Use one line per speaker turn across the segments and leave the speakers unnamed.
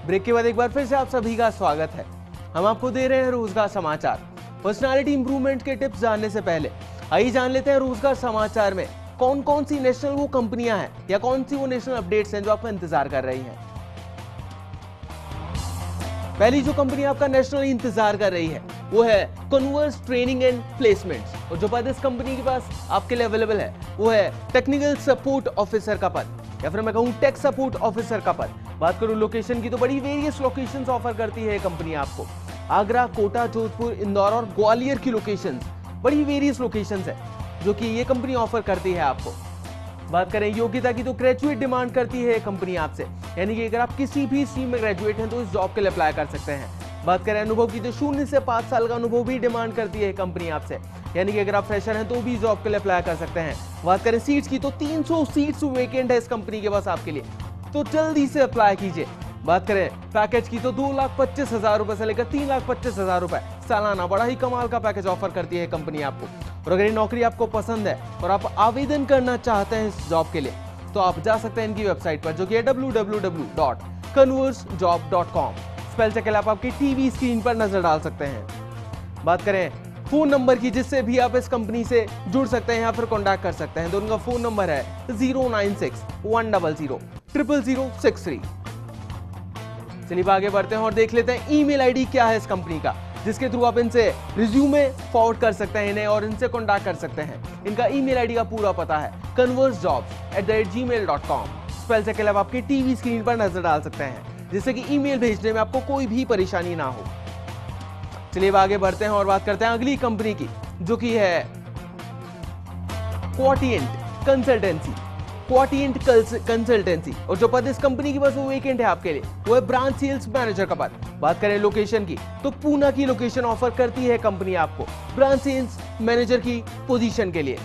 Break के बाद एक बार फिर से आप सभी का स्वागत है। हम आपको दे रहे हैं रोजगार समाचार। पर्सनालिटी इंप्रूवमेंट के टिप्स जानने से पहले आइए जान लेते हैं रोजगार समाचार में कौन कौन सी नेशनल वो कंपनियां हैं या कौन सी वो नेशनल अपडेट्स हैं जो आपका इंतजार कर रही हैं। पहली जो कंपनी आपका नेशनल इंतजार कर रही है वो है कन्वर्स ट्रेनिंग एंड प्लेसमेंट्स, और जो पद इस कंपनी के पास आपके लिए अवेलेबल है वो है टेक्निकल सपोर्ट ऑफिसर का पद, या फिर मैं कहूं टेक सपोर्ट ऑफिसर का पद। बात करूं लोकेशन की तो बड़ी वेरियस लोकेशंस ऑफर करती है कंपनी आपको। आगरा, कोटा, जोधपुर, इंदौर और ग्वालियर की लोकेशंस, बड़ी वेरियस लोकेशंस है जो कि ये कंपनी ऑफर करती है आपको। बात करें योग्यता की तो ग्रेजुएट डिमांड करती है कंपनी आपसे, यानी कि अगर आप किसी भी स्ट्रीम में ग्रेजुएट हैं तो इस जॉब के लिए अप्लाई कर सकते हैं। बात करें अनुभव की तो 0 से 5 साल का अनुभव भी डिमांड करती है कंपनी आपसे, यानी कि अगर आप फ्रेशर हैं तो भी जॉब के लिए अप्लाई कर सकते हैं। बात करें सीट्स की तो 300 सीट्स वेकेंट है इस कंपनी के पास आपके लिए, तो जल्दी से अप्लाई कीजिए। बात करें पैकेज की तो 2,25,000 रुपए से लेकर 3,25,000 रुपए सालाना, बड़ा ही कमाल का पैकेज ऑफर करती है कंपनी आपको। और अगर ये नौकरी आपको पसंद है और आप आवेदन करना चाहते हैं इस जॉब के लिए तो आप जा सकते हैं इनकी वेबसाइट पर, जो कि है www.conversejob.com। स्पेल चेक के लिए आप आपकी टीवी स्क्रीन पर नजर डाल सकते हैं। बात करें फोन नंबर की जिससे भी आप इस कंपनी से जुड़ सकते हैं या फिर कॉन्टैक्ट कर सकते हैं, तो उनका फोन नंबर है 096-100-0063। चलिए आगे बढ़ते हैं और देख लेते हैं ईमेल आईडी क्या है इस कंपनी का, जिसके थ्रू आप इनसे रिज्यूमे फॉरवर्ड कर सकते हैं इन्हें और इनसे कॉन्टैक्ट कर सकते हैं। इनका ईमेल आईडी का पूरा पता है conversejobs@gmail.com। स्पेल चेक के लिए आप आपकी टीवी स्क्रीन पर नजर डाल सकते हैं, जिससे कि ईमेल भेजने में आपको कोई भी परेशानी ना हो। चलिए आगे बढ़ते हैं और बात करते हैं अगली कंपनी की, जो कि है क्वाटिएंट कंसल्टेंसी। और जो पद इस कंपनी के पास वो वेकेंट है आपके लिए वो है ब्रांच सेल्स मैनेजर का पद। बात करें लोकेशन की तो पूना की लोकेशन ऑफर करती है कंपनी आपको ब्रांच सेल्स मैनेजर की पोजीशन के लिए।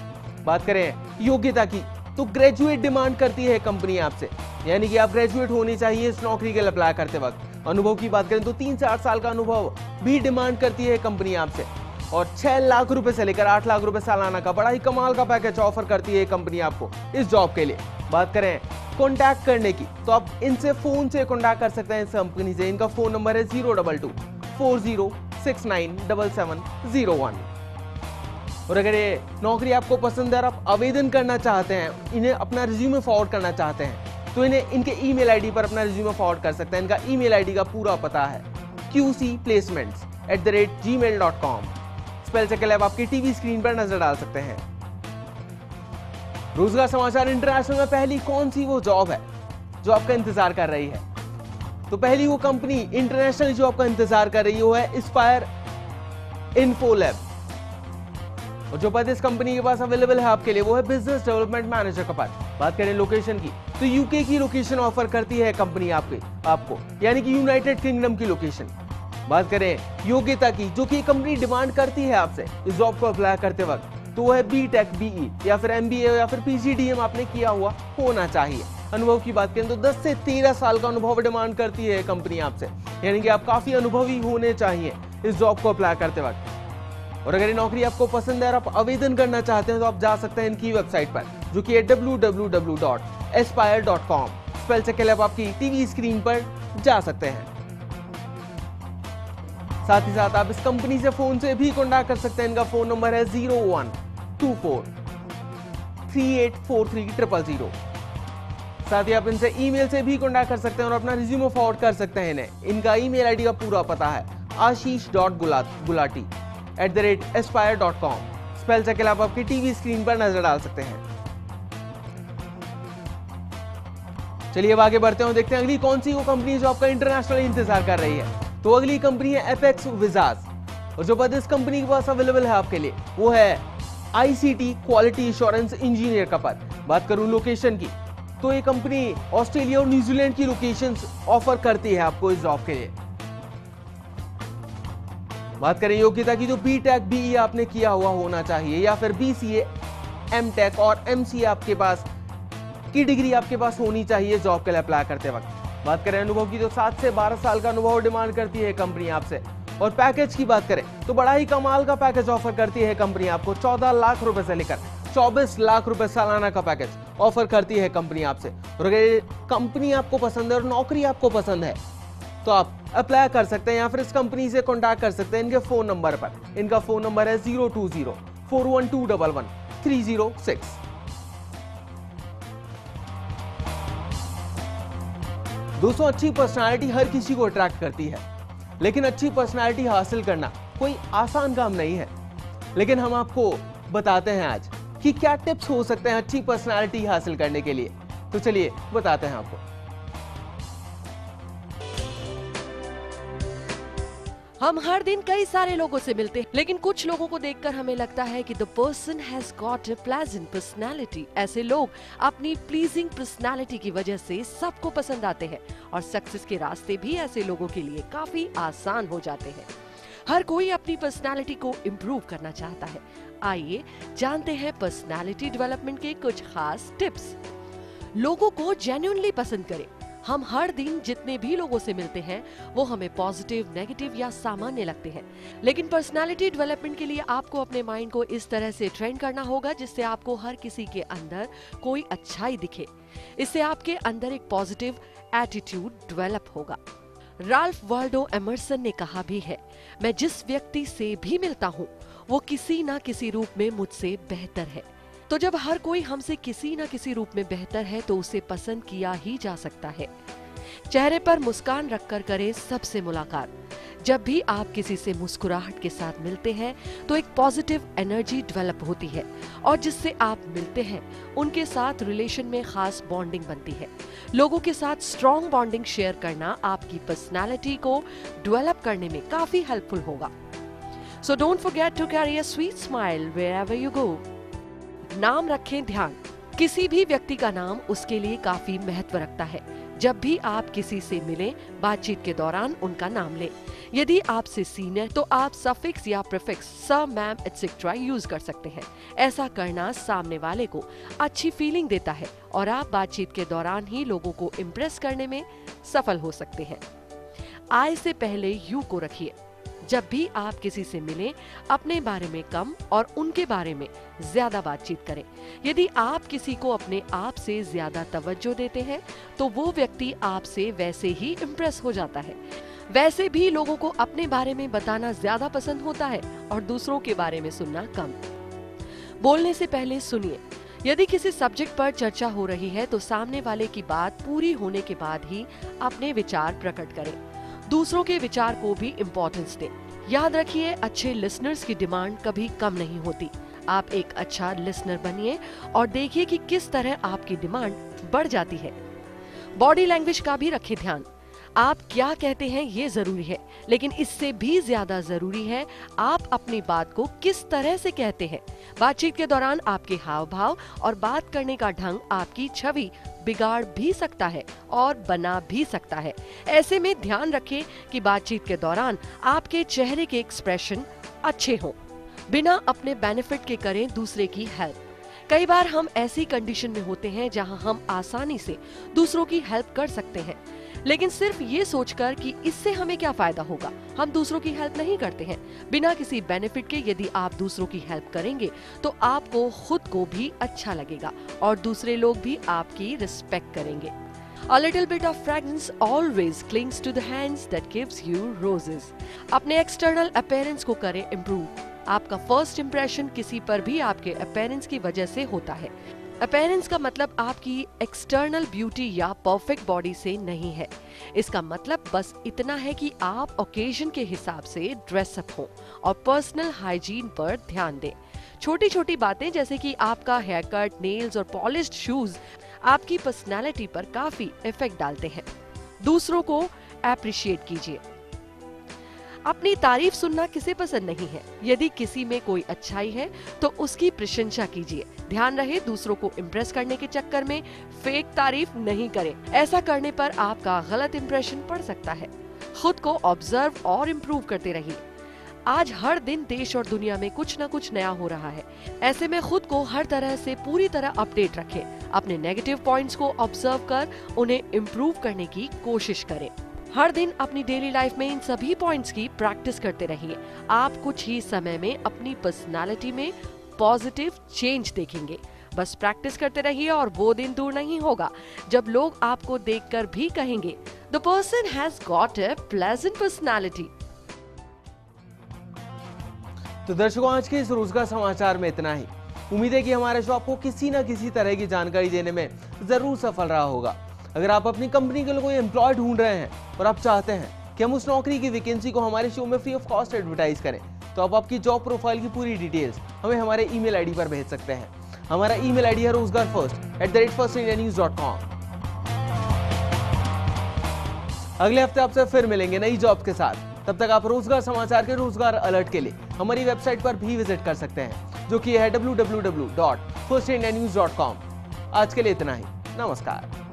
बात करें योग्यता की तो ग्रेजुएट डिमांड करती है कंपनी आपसे, यानी कि आप ग्रेजुएट होनी चाहिए इस नौकरी के लिए अप्लाई करते वक्त। अनुभव की बात करें तो 3 से 8 साल का अनुभव भी डिमांड करती है कंपनी आपसे, और 6 लाख रुपए से लेकर 8 लाख रुपए सालाना का बड़ा ही कमाल का पैकेज ऑफर करती है कंपनी आपको इस जॉब के लिए। बात करें कॉन्टैक्ट करने की तो आप इनसे फोन से कॉन्टैक्ट कर सकते हैं इस कंपनी से। इनका फोन नंबर है 02240697701। और अगर ये नौकरी आपको पसंद है और आप आवेदन करना चाहते हैं, इन्हें अपना रिज्यूमे फॉरवर्ड करना चाहते हैं, तो इन्हें इनके ईमेल आईडी पर अपना रिज्यूमे फॉरवर्ड कर सकते हैं। इनका ईमेल आईडी का पूरा पता है qcplacements@gmail.com। स्पेल चेक के लिए आप आपकी टीवी स्क्रीन पर नजर डाल सकते हैं। रोजगार समाचार इंटरनेशनल में पहली कौन सी वो जॉब है जो आपका इंतजार कर रही है, तो पहली वो कंपनी इंटरनेशनल जो आपका इंतजार कर रही है वो है एस्पायर इन्फोलैब। और जो पद इस कंपनी के पास अवेलेबल है आपके लिए वो है बिजनेस डेवलपमेंट मैनेजर का पद। बात करें लोकेशन की तो यूके की लोकेशन ऑफर करती है कंपनी आपको, यानी कि यूनाइटेड किंगडम की लोकेशन। बात करें योग्यता की जो कि कंपनी डिमांड करती है आपसे इस जॉब को अप्लाई करते वक्त, तो वो है बीटेक, बीई या फिर एमबीए या फिर पीजीडीएम आपने किया हुआ होना चाहिए। अनुभव की बात करें तो 10 से 13 साल का अनुभव डिमांड करती है कंपनी आपसे, यानी कि आप काफी अनुभवी होने चाहिए इस जॉब को अप्लाई करते वक्त। और अगर ये नौकरी आपको पसंद है और आप आवेदन करना चाहते हैं तो आप जा सकते हैं इनकी वेबसाइट पर, जो कि है www.aspire.com। स्पेल चेक के लिए आप आपकी टीवी स्क्रीन पर जा सकते हैं। साथ ही साथ आप इस कंपनी से फोन से भी कॉन्टैक्ट कर सकते हैं। इनका फोन नंबर है 0124384300। साथ ही आप इनसे ईमेल से भी कॉन्टैक्ट कर सकते हैं और अपना रिज्यूमे फॉरवर्ड कर सकते हैं इन्हें। इनका ईमेल आईडी का पूरा पता है ashish.gulati@aspire.com। स्पेल चेक के लिए आप आपकी टीवी स्क्रीन पर नजर डाल सकते हैं। चलिए अब आगे बढ़ते हैं और देखते हैं अगली कौन सी वो कंपनी जो आपका इंटरनेशनल इंतजार कर रही है, तो अगली कंपनी है एपेक्स विजाज। और जो पद इस कंपनी के पास अवेलेबल है आपके लिए वो है आईसीटी क्वालिटी एश्योरेंस इंजीनियर का पद। बात करूं लोकेशन की तो ये कंपनी ऑस्ट्रेलिया और न्यूजीलैंड की लोकेशंस ऑफर करती है आपको इस जॉब के लिए। बात करें योग्यता की तो बीटेक, बीई आपने किया हुआ होना चाहिए, या फिर बीसीए, एमटेक और एमसीए आपके पास की डिग्री आपके पास होनी चाहिए जॉब के लिए अप्लाई करते वक्त। बात करें अनुभव की तो 7 से 12 साल का अनुभव डिमांड करती है कंपनी आपसे। और पैकेज की बात करें तो बड़ा ही कमाल का पैकेज ऑफर करती है कंपनी आपको। 14 लाख रुपए से लेकर 24 लाख रुपए सालाना का पैकेज ऑफर करती है कंपनी आपसे। और अगर कंपनी आपको पसंद है और नौकरी आपको पसंद है तो आप अप्लाई कर सकते हैं या फिर इस कंपनी से कॉन्टैक्ट कर सकते हैं इनके फोन नंबर पर। इनका फोन नंबर है 020-412-11306। दोस्तों, अच्छी पर्सनालिटी हर किसी को अट्रैक्ट करती है, लेकिन अच्छी पर्सनालिटी हासिल करना कोई आसान काम नहीं है। लेकिन हम आपको बताते हैं आज कि क्या टिप्स हो सकते हैं अच्छी पर्सनालिटी हासिल करने के लिए। तो चलिए बताते हैं आपको।
हम हर दिन कई सारे लोगों से मिलते हैं, लेकिन कुछ लोगों को देखकर हमें लगता है कि the person has got a pleasant personality. ऐसे लोग अपनी प्लीजिंग पर्सनालिटी की वजह से सबको पसंद आते हैं और सक्सेस के रास्ते भी ऐसे लोगों के लिए काफी आसान हो जाते हैं। हर कोई अपनी पर्सनालिटी को इम्प्रूव करना चाहता है। आइए जानते हैं पर्सनालिटी डेवलपमेंट के कुछ खास टिप्स। लोगों को जेन्युइनली पसंद करें। हम हर दिन जितने भी लोगों से मिलते हैं वो हमें पॉजिटिव, नेगेटिव या सामान्य लगते हैं, लेकिन पर्सनालिटी डेवलपमेंट के लिए आपको अपने माइंड को इस तरह से ट्रेन करना होगा जिससे आपको हर किसी के अंदर कोई अच्छाई दिखे। इससे आपके अंदर एक पॉजिटिव एटीट्यूड डेवलप होगा। राल्फ वाल्डो एमर्सन ने कहा भी है, मैं जिस व्यक्ति से भी मिलता हूँ वो किसी ना किसी रूप में मुझसे बेहतर है। तो जब हर कोई हमसे किसी न किसी रूप में बेहतर है तो उसे पसंद किया ही जा सकता है। चेहरे पर मुस्कान रखकर करें सबसे मुलाकात। जब भी आप किसी से मुस्कुराहट के साथ मिलते हैं तो एक पॉजिटिव एनर्जी डेवलप होती है और जिससे आप मिलते हैं उनके साथ रिलेशन में खास बॉन्डिंग बनती है। लोगों के साथ स्ट्रॉन्ग बॉन्डिंग शेयर करना आपकी पर्सनालिटी को डेवलप करने में काफी हेल्पफुल होगा। So don't forget to carry a sweet smile wherever you go. नाम रखें ध्यान। किसी भी व्यक्ति का नाम उसके लिए काफी महत्व रखता है। जब भी आप किसी से मिलें, बातचीत के दौरान उनका नाम लें। यदि आपसे सीनियर तो आप सफिक्स या prefix sir, ma'am etcetera use कर सकते हैं। ऐसा करना सामने वाले को अच्छी फीलिंग देता है और आप बातचीत के दौरान ही लोगों को इम्प्रेस करने में सफल हो सकते हैं। आई से पहले यू को रखिए। जब भी आप किसी से मिलें, अपने बारे में कम और उनके बारे में ज्यादा बातचीत करें। यदि आप किसी को अपने आप से ज्यादा तवज्जो देते हैं तो वो व्यक्ति आपसे वैसे ही इम्प्रेस हो जाता है। वैसे भी लोगों को अपने बारे में बताना ज्यादा पसंद होता है और दूसरों के बारे में सुनना कम। बोलने से पहले सुनिए। यदि किसी सब्जेक्ट पर चर्चा हो रही है तो सामने वाले की बात पूरी होने के बाद ही अपने विचार प्रकट करें। दूसरों के विचार को भी इम्पोर्टेंस दें। याद रखिए, अच्छे लिसनर्स की डिमांड कभी कम नहीं होती। आप एक अच्छा लिसनर बनिए और देखिए कि किस तरह आपकी डिमांड बढ़ जाती है। बॉडी लैंग्वेज का भी रखें ध्यान। आप क्या कहते हैं ये जरूरी है, लेकिन इससे भी ज्यादा जरूरी है आप अपनी बात को किस तरह से कहते हैं। बातचीत के दौरान आपके हाव भाव और बात करने का ढंग आपकी छवि बिगाड़ भी सकता है और बना भी सकता है। ऐसे में ध्यान रखें कि बातचीत के दौरान आपके चेहरे के एक्सप्रेशन अच्छे हों। बिना अपने बेनिफिट के करें दूसरे की हेल्प। कई बार हम ऐसी कंडीशन में होते हैं जहां हम आसानी से दूसरों की हेल्प कर सकते हैं, लेकिन सिर्फ ये सोचकर कि इससे हमें क्या फायदा होगा, हम दूसरों की हेल्प नहीं करते हैं। बिना किसी बेनिफिट के यदि आप दूसरों की हेल्प करेंगे तो आपको खुद को भी अच्छा लगेगा और दूसरे लोग भी आपकी रिस्पेक्ट करेंगे। A little bit of fragrance always clings to the hands that gives you roses. अपने एक्सटर्नल अपीयरेंस को करें इम्प्रूव। आपका फर्स्ट इम्प्रेशन किसी पर भी आपके अपीयरेंस की वजह से होता है। अपीयरेंस का मतलब आपकी एक्सटर्नल ब्यूटी या परफेक्ट बॉडी से नहीं है। इसका मतलब बस इतना है कि आप ओकेजन के हिसाब से ड्रेसअप हो और पर्सनल हाइजीन पर ध्यान दें। छोटी छोटी बातें जैसे कि आपका हेयर कट, नेल्स और पॉलिश्ड शूज आपकी पर्सनालिटी पर काफी इफेक्ट डालते हैं। दूसरों को एप्रिशिएट कीजिए। अपनी तारीफ सुनना किसे पसंद नहीं है। यदि किसी में कोई अच्छाई है तो उसकी प्रशंसा कीजिए। ध्यान रहे, दूसरों को इम्प्रेस करने के चक्कर में फेक तारीफ नहीं करें। ऐसा करने पर आपका गलत इंप्रेशन पड़ सकता है। खुद को ऑब्जर्व और इम्प्रूव करते रहिए। आज हर दिन देश और दुनिया में कुछ न कुछ नया हो रहा है। ऐसे में खुद को हर तरह से पूरी तरह अपडेट रखें। अपने नेगेटिव पॉइंट्स को ऑब्जर्व कर उन्हें इम्प्रूव करने की कोशिश करें। हर दिन अपनी डेली लाइफ में इन सभी पॉइंट्स की प्रैक्टिस करते रहिए। आप कुछ ही समय में अपनी पर्सनालिटी में पॉजिटिव चेंज देखेंगे। बस प्रैक्टिस करते रहिए और वो दिन दूर नहीं होगा जब लोग आपको देखकर भी कहेंगे the person has got a pleasant personality.
तो दर्शकों, आज के इस रोजगार समाचार में इतना ही। उम्मीद है कि हमारा शो आपको किसी न किसी तरह की जानकारी देने में जरूर सफल रहा होगा। अगर आप अपनी कंपनी के लिए कोई एम्प्लॉय ढूंढ रहे हैं और आप चाहते हैं कि हम उस नौकरी की वैकेंसी को हमारे शो में फ्री ऑफ कॉस्ट एडवर्टाइज करें, तो आप आपकी जॉब प्रोफाइल की पूरी डिटेल्स हमें हमारे ईमेल आईडी पर भेज सकते हैं। हमारा ईमेल आईडी है rozgarfirst@firstindianews.com। अगले हफ्ते आपसे फिर मिलेंगे नई जॉब के साथ। तब तक आप रोजगार समाचार के रोजगार अलर्ट के लिए हमारी वेबसाइट पर भी विजिट कर सकते हैं, जो कि है www.firstindianews.com। आज के लिए इतना ही। नमस्कार।